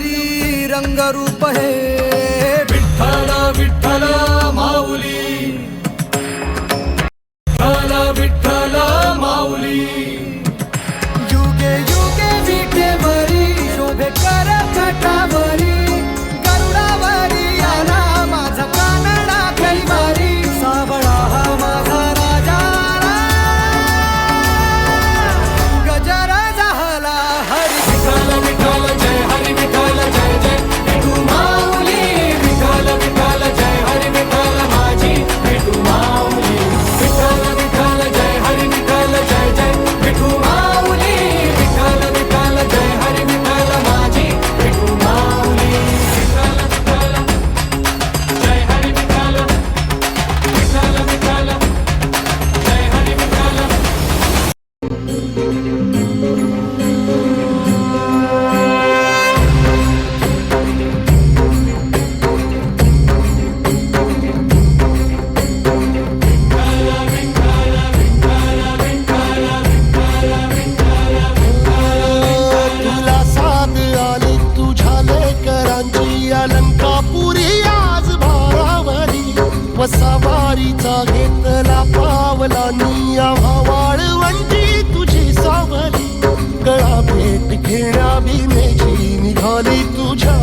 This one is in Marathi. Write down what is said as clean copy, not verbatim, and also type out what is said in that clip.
हरी रंगरूप हे विठ्ठल विठ्ठल माऊली, विठ्ठल विठ्ठल माऊली. युगे युगे विठेवरी शोभे कर छटावरी, गरुडावरी आला माझा कानडा कैवारी. सावळा हा माझा राजा गजरा झाला हरी विठ्ठल विठ्ठल जय हरी विठ्ठल जय जय विठू माऊली. विठ्ठल विठ्ठल जय हरी विठ्ठल माझी विठू माऊली. विठ्ठल विठ्ठल जय हरी विठ्ठल जय जय विठू माऊली. विठ्ठल विठ्ठल जय हरी विठ्ठल माझी विठू माऊली. विठ्ठल विठ्ठल जय हरी विठ्ठल, विठ्ठल विठ्ठल जय हरी विठ्ठल. तुला साथ आली तुझ्या लेकरांची अलंकापुरी आज भारावरी. वसावारीचा घेतला पावलांनी आम्हा वाळवंटी तुझी सावली. गळा भेट घेण्या भीमेची निघाली तुझ्या